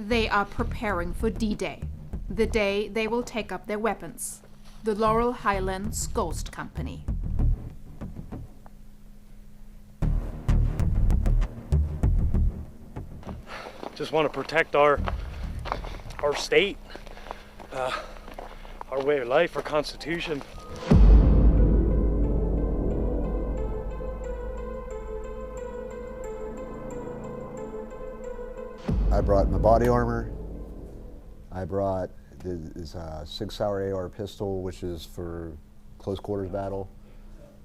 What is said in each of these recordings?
They are preparing for D-Day, the day they will take up their weapons. The Laurel Highlands Ghost Company. Just want to protect our state, our way of life, our constitution. I brought my body armor. I brought this 6-hour AR pistol, which is for close quarters battle.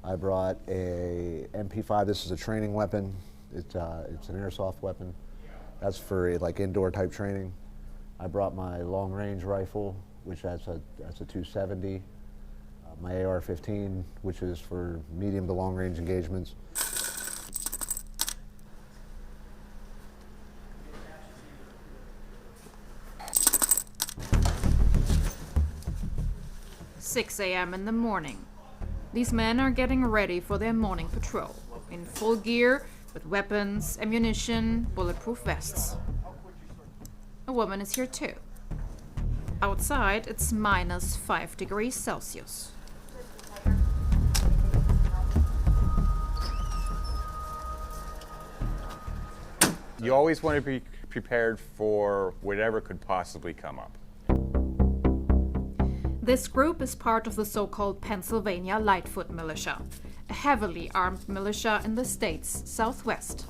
I brought a MP5. This is a training weapon. It's an airsoft weapon. That's for like indoor type training. I brought my long range rifle, which that's a 270. My AR-15, which is for medium to long range engagements. "6 a.m. in the morning. These men are getting ready for their morning patrol, in full gear, with weapons, ammunition, bulletproof vests. A woman is here too. Outside, it's minus 5 degrees Celsius. You always want to be prepared for whatever could possibly come up. This group is part of the so-called Pennsylvania Lightfoot Militia, a heavily armed militia in the state's southwest.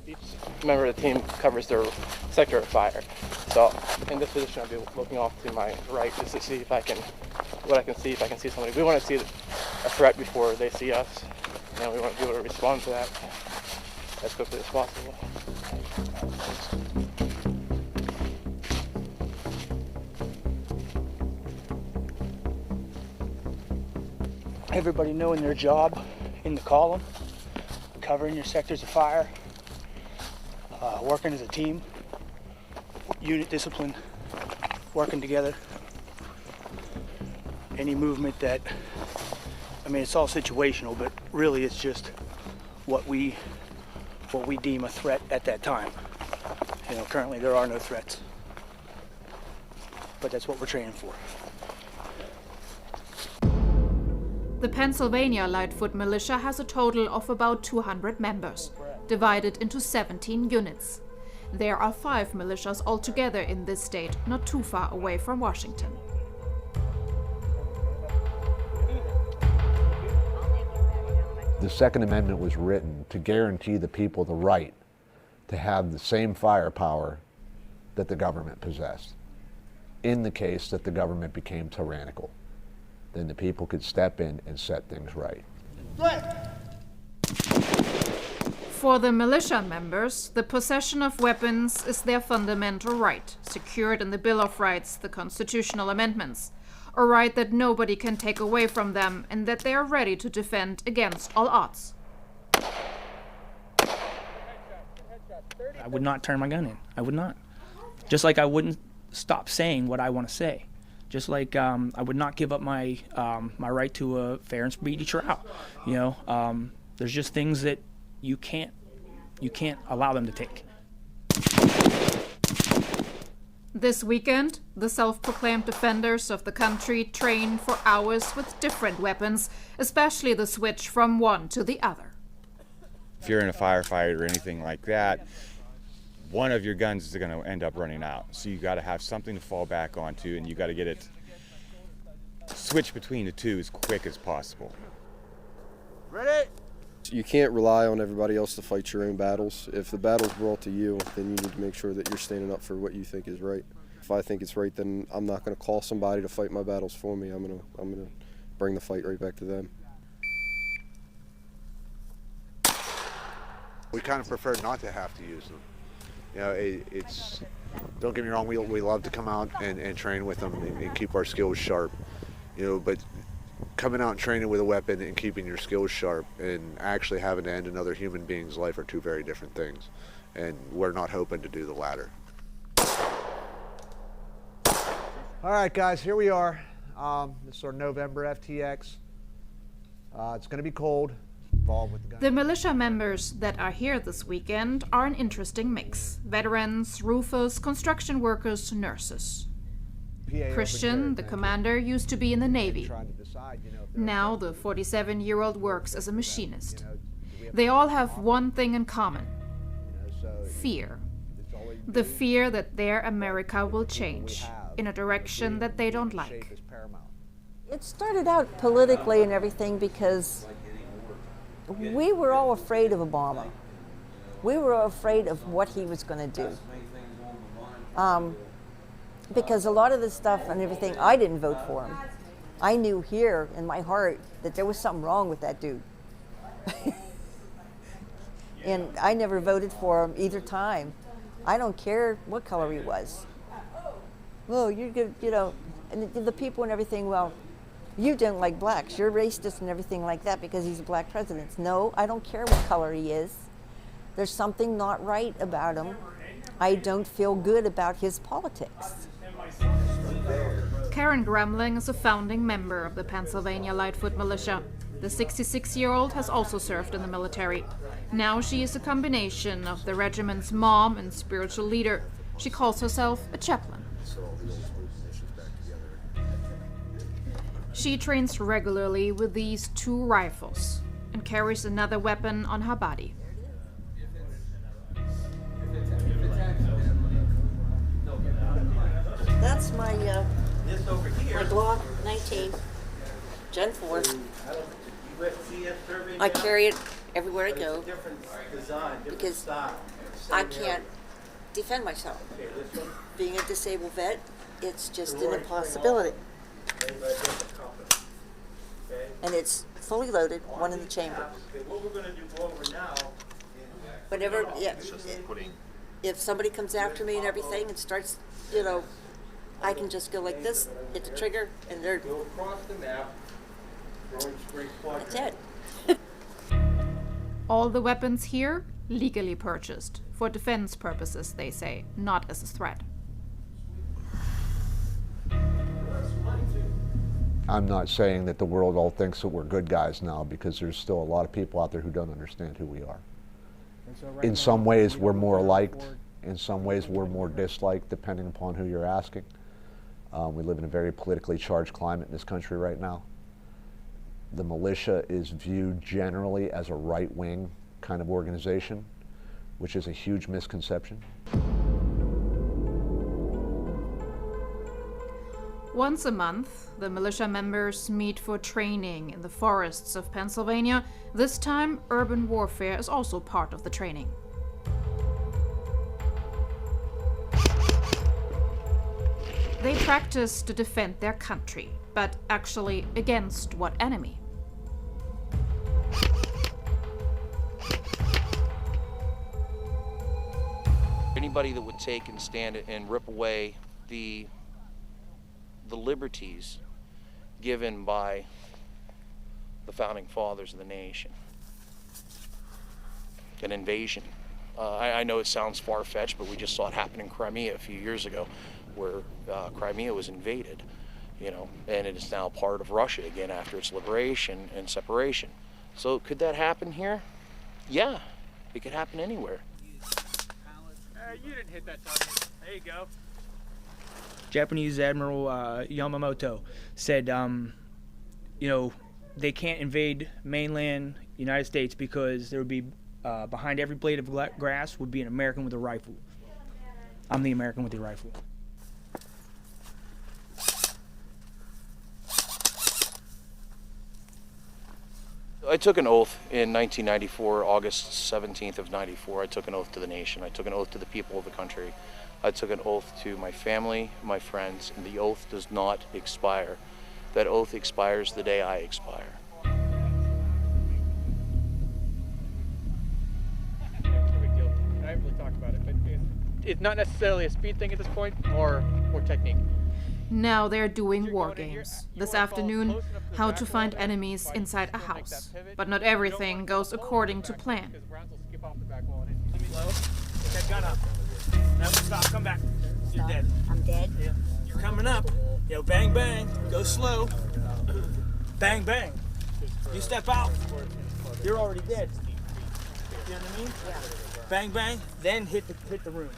Each member of the team covers their sector of fire. So in this position, I'll be looking off to my right just to see if I can see somebody. We want to see a threat before they see us, and we want to be able to respond to that as quickly as possible. Everybody knowing their job in the column, covering your sectors of fire, working as a team, unit discipline, working together. Any movement that, I mean, it's all situational, but really it's just what we deem a threat at that time. You know, currently there are no threats, but that's what we're training for. The Pennsylvania Lightfoot Militia has a total of about 200 members, divided into 17 units. There are 5 militias altogether in this state, not too far away from Washington. The Second Amendment was written to guarantee the people the right to have the same firepower that the government possessed. In the case that the government became tyrannical, then the people could step in and set things right. For the militia members, the possession of weapons is their fundamental right, secured in the Bill of Rights, the constitutional amendments, a right that nobody can take away from them and that they are ready to defend against all odds. I would not turn my gun in. I would not. Just like I wouldn't stop saying what I want to say. Just like I would not give up my my right to a fair and speedy trial. You know, there's just things that you can't allow them to take. This weekend, the self-proclaimed defenders of the country train for hours with different weapons, especially the switch from one to the other. If you're in a firefight or anything like that, one of your guns is going to end up running out. So you got to have something to fall back onto, and you got to get it switch between the two as quick as possible. Ready? You can't rely on everybody else to fight your own battles. If the battle's brought to you, then you need to make sure that you're standing up for what you think is right. If I think it's right, then I'm not going to call somebody to fight my battles for me. I'm going to bring the fight right back to them. We kind of prefer not to have to use them. You know, it's don't get me wrong, we love to come out and train with them and keep our skills sharp. You know, but coming out and training with a weapon and keeping your skills sharp and actually having to end another human being's life are two very different things. And we're not hoping to do the latter. All right, guys, here we are. This is our November FTX. It's going to be cold. involved with the gun. The militia members that are here this weekend are an interesting mix. Veterans, roofers, construction workers, nurses. Christian, the commander, used to be in the Navy. Now the 47-year-old works as a machinist. They all have one thing in common: fear. The fear that their America will change in a direction that they don't like. It started out politically and everything because we were all afraid of Obama. We were afraid of what he was going to do. Because a lot of the stuff and everything, I didn't vote for him. I knew here in my heart that there was something wrong with that dude. And I never voted for him either time. I don't care what color he was. Well, you know, and the people and everything, well, you don't like blacks, you're racist and everything like that because he's a black president. No, I don't care what color he is. There's something not right about him. I don't feel good about his politics. Karen Gremlin is a founding member of the Pennsylvania Lightfoot Militia. The 66-year-old has also served in the military. Now she is a combination of the regiment's mom and spiritual leader. She calls herself a chaplain. She trains regularly with these 2 rifles and carries another weapon on her body. That's my Glock 19, Gen 4. I carry it everywhere I go because I can't defend myself. Being a disabled vet, it's just an impossibility. And it's fully loaded, one in the chamber. Whenever, if somebody comes after me and everything and starts, you know, I can just go like this, hit the trigger, and they're. That's it. All the weapons here, legally purchased. For defense purposes, they say, not as a threat. I'm not saying that the world all thinks that we're good guys now, because there's still a lot of people out there who don't understand who we are. In some ways, we're more liked. In some ways, we're more disliked, depending upon who you're asking. We live in a very politically charged climate in this country right now. The militia is viewed generally as a right-wing kind of organization, which is a huge misconception. Once a month, the militia members meet for training in the forests of Pennsylvania. This time, urban warfare is also part of the training. They practice to defend their country, but actually against what enemy? Anybody that would take and stand and rip away the liberties given by the founding fathers of the nation. An invasion. I know it sounds far-fetched, but we just saw it happen in Crimea a few years ago, where Crimea was invaded, you know, and it is now part of Russia again after its liberation and separation. So could that happen here? Yeah, it could happen anywhere. You didn't hit that target. There you go. Japanese Admiral Yamamoto said, you know, they can't invade mainland United States because there would be, behind every blade of grass would be an American with a rifle. I'm the American with the rifle. I took an oath in 1994, August 17th of 94. I took an oath to the nation. I took an oath to the people of the country. I took an oath to my family, my friends, and the oath does not expire. That oath expires the day I expire. No big deal. I haven't really talked about it, but it's not necessarily a speed thing at this point, or technique. Now they're doing war games. This afternoon, how to find enemies inside a house. But not everything goes according to plan. Slow. Get that gun up. No, stop. Come back. You're dead. I'm dead? Yeah. You're coming up. Yo, bang, bang. Go slow. Bang, bang. You step out, you're already dead. You know what I mean? Yeah. Bang, bang, then hit the room.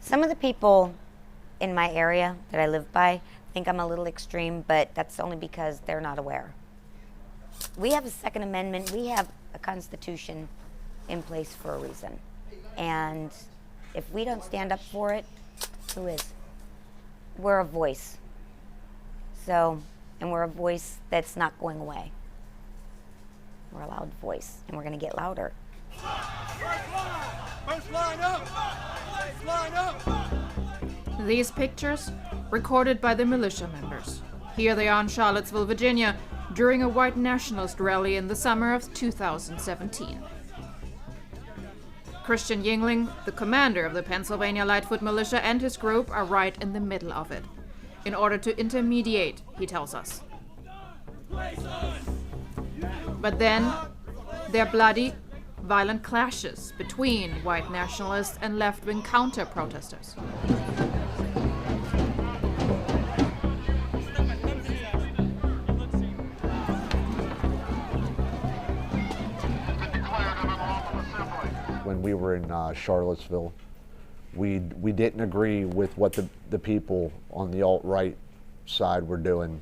Some of the people in my area that I live by think I'm a little extreme, but that's only because they're not aware. We have a Second Amendment, we have a Constitution in place for a reason. And if we don't stand up for it, who is? We're a voice. So, and we're a voice that's not going away. We're a loud voice, and we're gonna get louder. First line up! First line up! These pictures, recorded by the militia members. Here they are in Charlottesville, Virginia, during a white nationalist rally in the summer of 2017. Christian Yingling, the commander of the Pennsylvania Lightfoot Militia, and his group are right in the middle of it. In order to intermediate, he tells us. But then, there are bloody, violent clashes between white nationalists and left-wing counter-protesters. When we were in Charlottesville, we didn't agree with what the people on the alt-right side were doing.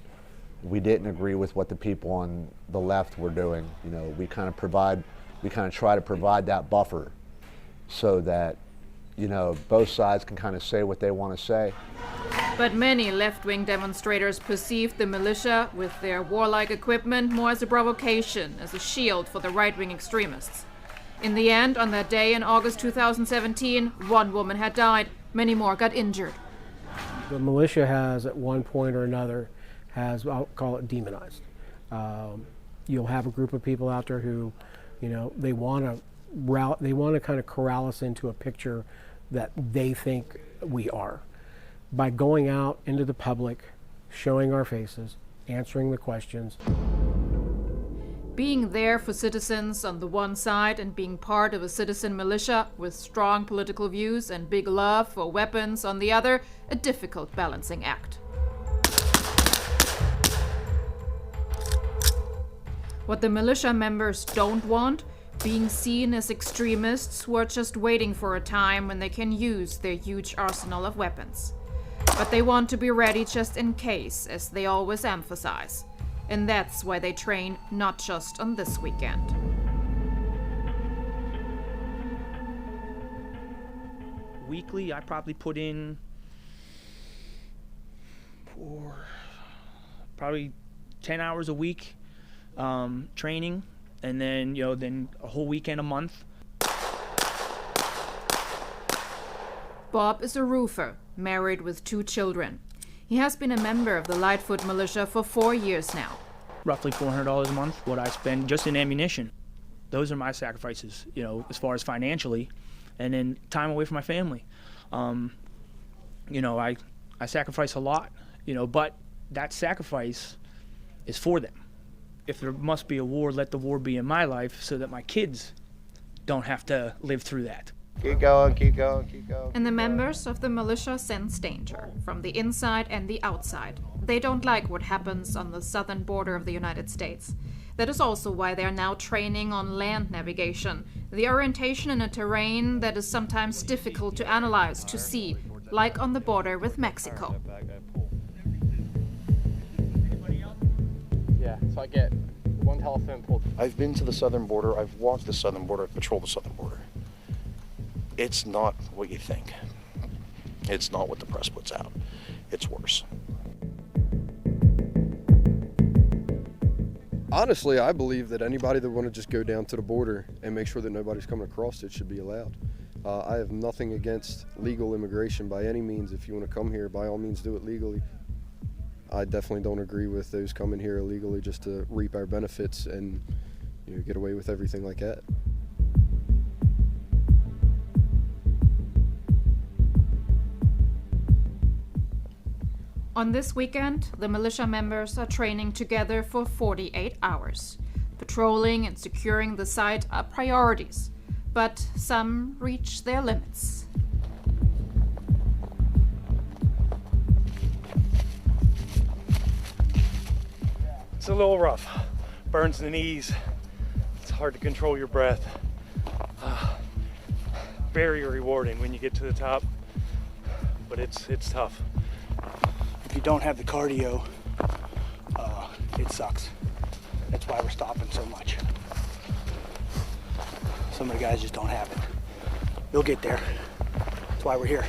We didn't agree with what the people on the left were doing. You know, we kind of try to provide that buffer so that, you know, both sides can kind of say what they want to say. But many left-wing demonstrators perceived the militia with their warlike equipment more as a provocation, as a shield for the right-wing extremists. In the end, on that day in August 2017, one woman had died, many more got injured. The militia has, at one point or another, I'll call it demonized. You'll have a group of people out there who, you know, they want to kind of corral us into a picture that they think we are. By going out into the public, showing our faces, answering the questions. Being there for citizens on the one side and being part of a citizen militia with strong political views and big love for weapons on the other, a difficult balancing act. What the militia members don't want, being seen as extremists who are just waiting for a time when they can use their huge arsenal of weapons. But they want to be ready just in case, as they always emphasize. And that's why they train not just on this weekend. Weekly, I probably put in probably 10 hours a week training, and then, you know, then a whole weekend a month. Bob is a roofer, married with 2 children. He has been a member of the Lightfoot Militia for 4 years now. Roughly $400 a month, what I spend just in ammunition. Those are my sacrifices, you know, as far as financially, and then time away from my family. You know, I sacrifice a lot, you know, but that sacrifice is for them. If there must be a war, let the war be in my life so that my kids don't have to live through that. Keep going, keep going, keep going. And the members of the militia sense danger, from the inside and the outside. They don't like what happens on the southern border of the United States. That is also why they are now training on land navigation, the orientation in a terrain that is sometimes difficult to analyze, to see, like on the border with Mexico. Yeah, so I get one telephone pulled. I've been to the southern border, I've walked the southern border, I've patrolled the southern border. It's not what you think. It's not what the press puts out. It's worse. Honestly, I believe that anybody that want to just go down to the border and make sure that nobody's coming across it should be allowed. I have nothing against legal immigration by any means. If you want to come here, by all means do it legally. I definitely don't agree with those coming here illegally just to reap our benefits and, you know, get away with everything like that. On this weekend, the militia members are training together for 48 hours. Patrolling and securing the site are priorities, but some reach their limits. It's a little rough, burns the knees. It's hard to control your breath. Very rewarding when you get to the top, but it's tough. If you don't have the cardio, it sucks. That's why we're stopping so much. Some of the guys just don't have it. You'll get there. That's why we're here.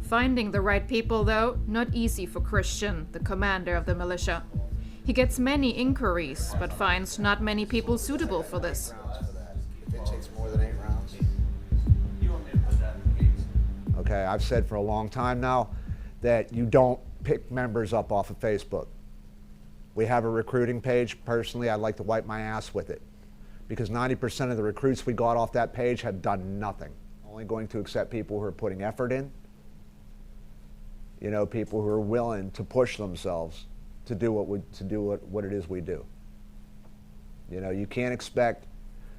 Finding the right people, though, not easy for Christian, the commander of the militia. He gets many inquiries, but finds not many people suitable for this. Okay, I've said for a long time now that you don't pick members up off of Facebook. We have a recruiting page. Personally, I'd like to wipe my ass with it, because 90% of the recruits we got off that page have done nothing. Only going to accept people who are putting effort in, you know, people who are willing to push themselves to do what it is we do. You know, you can't expect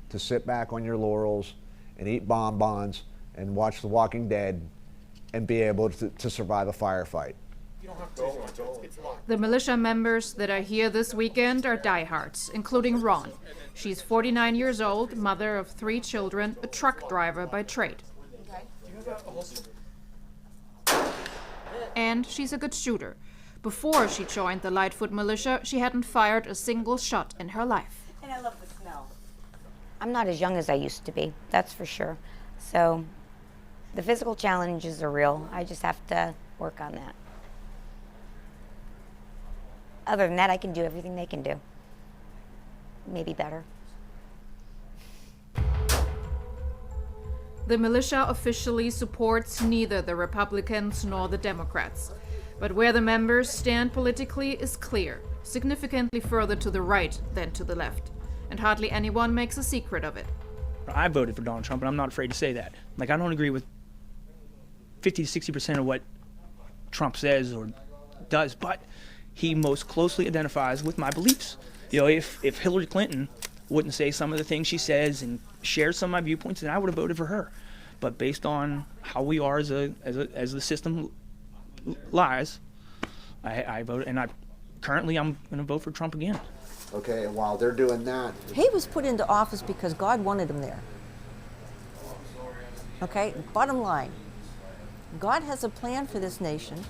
to sit back on your laurels and eat bonbons and watch The Walking Dead and be able to survive a firefight. The militia members that are here this weekend are diehards, including Ron. She's 49 years old, mother of 3 children, a truck driver by trade. And she's a good shooter. Before she joined the Lightfoot Militia, she hadn't fired a single shot in her life. And I love the smell. I'm not as young as I used to be, that's for sure. So the physical challenges are real. I just have to work on that. Other than that, I can do everything they can do. Maybe better. The militia officially supports neither the Republicans nor the Democrats. But where the members stand politically is clear, significantly further to the right than to the left. And hardly anyone makes a secret of it. I voted for Donald Trump, and I'm not afraid to say that. Like, I don't agree with 50 to 60% of what Trump says or does, but he most closely identifies with my beliefs. You know, if Hillary Clinton wouldn't say some of the things she says and share some of my viewpoints, then I would have voted for her. But based on how we are as the system lies, I voted, and currently I'm going to vote for Trump again. Okay, and while they're doing that, He was put into office because God wanted him there. Okay, bottom line, God has a plan for this nation,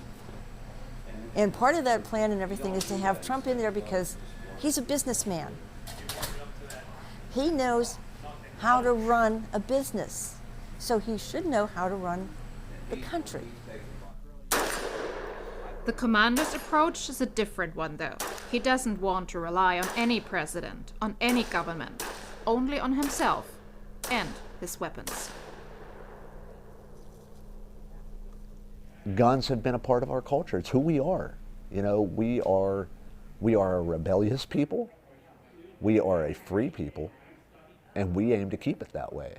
and part of that plan and everything is to have Trump in there because he's a businessman. He knows how to run a business, so he should know how to run the country. The commander's approach is a different one, though. He doesn't want to rely on any president, on any government, only on himself and his weapons. guns have been a part of our culture. It's who we are. You know, we are a rebellious people. We are a free people, and we aim to keep it that way.